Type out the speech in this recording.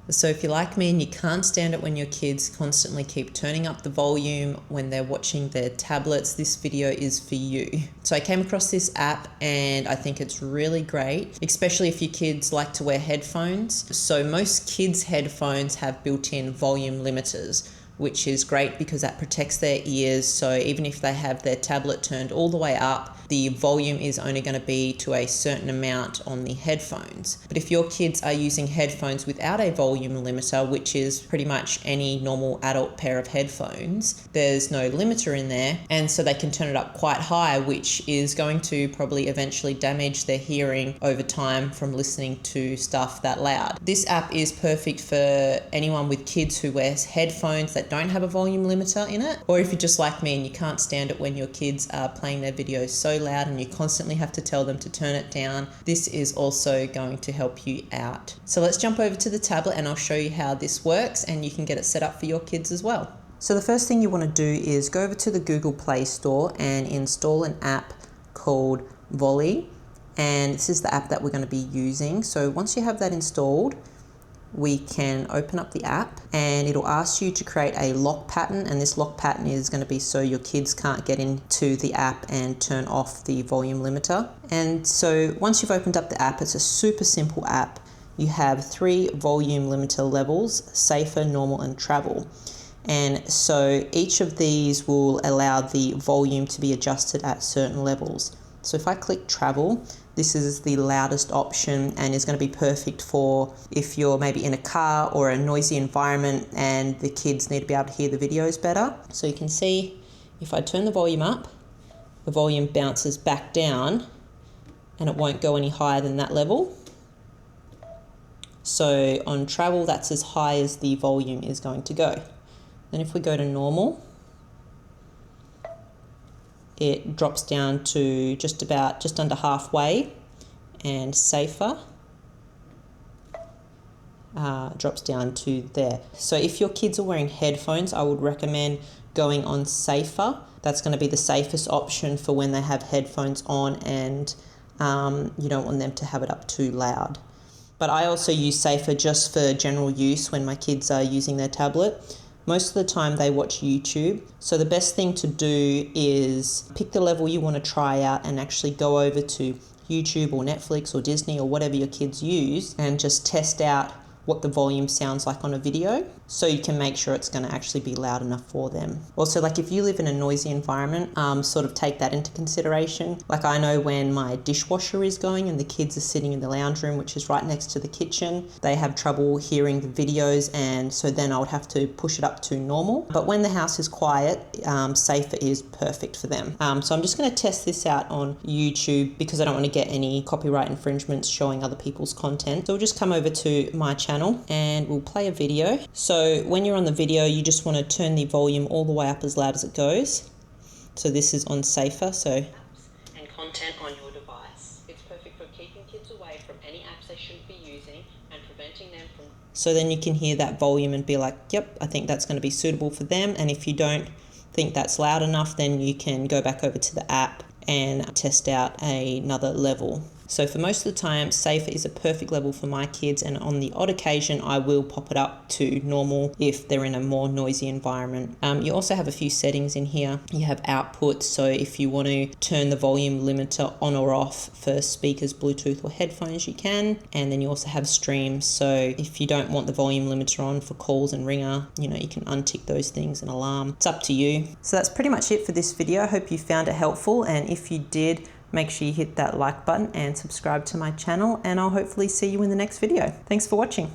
So if you're like me and you can't stand it when your kids constantly keep turning up the volume when they're watching their tablets, this video is for you. So I came across this app and I think it's really great, especially if your kids like to wear headphones. So most kids' headphones have built-in volume limiters, which is great because that protects their ears. So even if they have their tablet turned all the way up, the volume is only going to be to a certain amount on the headphones. But if your kids are using headphones without a volume limiter, which is pretty much any normal adult pair of headphones, there's no limiter in there. And so they can turn it up quite high, which is going to probably eventually damage their hearing over time from listening to stuff that loud. This app is perfect for anyone with kids who wears headphones that don't have a volume limiter in it, or if you're just like me and you can't stand it when your kids are playing their videos so loud and you constantly have to tell them to turn it down, this is also going to help you out. So let's jump over to the tablet and I'll show you how this works, and you can get it set up for your kids as well. So the first thing you want to do is go over to the Google Play Store and install an app called Voli, and this is the app that we're going to be using. So once you have that installed, we can open up the app and it'll ask you to create a lock pattern, and this lock pattern is going to be so your kids can't get into the app and turn off the volume limiter. And so once you've opened up the app, it's a super simple app. You have 3 volume limiter levels: safer, normal, and travel. And so each of these will allow the volume to be adjusted at certain levels. So if I click travel, this is the loudest option and is going to be perfect for if you're maybe in a car or a noisy environment and the kids need to be able to hear the videos better. So you can see if I turn the volume up, the volume bounces back down and it won't go any higher than that level. So on travel, that's as high as the volume is going to go. Then if we go to normal, it drops down to just under halfway, and safer drops down to there. So if your kids are wearing headphones, I would recommend going on safer. That's going to be the safest option for when they have headphones on and you don't want them to have it up too loud. But I also use safer just for general use when my kids are using their tablet. Most of the time they watch YouTube. So the best thing to do is pick the level you want to try out and actually go over to YouTube or Netflix or Disney or whatever your kids use and just test out what the volume sounds like on a video, so you can make sure it's going to actually be loud enough for them. Also, like if you live in a noisy environment, sort of take that into consideration. Like I know when my dishwasher is going and the kids are sitting in the lounge room, which is right next to the kitchen, they have trouble hearing the videos, and so then I would have to push it up to normal. But when the house is quiet, safer is perfect for them. So I'm just going to test this out on YouTube because I don't want to get any copyright infringements showing other people's content. So we'll just come over to my channel and we'll play a video. So when you're on the video, you just want to turn the volume all the way up as loud as it goes. So this is on safer, so and content on your device. It's perfect for keeping kids away from any apps they shouldn't be using and preventing them from... So then you can hear that volume and be like, yep, I think that's going to be suitable for them. And if you don't think that's loud enough, then you can go back over to the app and test out another level. So for most of the time, safer is a perfect level for my kids, and on the odd occasion, I will pop it up to normal if they're in a more noisy environment. You also have a few settings in here. You have output, so if you want to turn the volume limiter on or off for speakers, Bluetooth or headphones, you can. And then you also have streams, so if you don't want the volume limiter on for calls and ringer, you can untick those things and alarm. It's up to you. So that's pretty much it for this video. I hope you found it helpful, and if you did, make sure you hit that like button and subscribe to my channel, and I'll hopefully see you in the next video. Thanks for watching.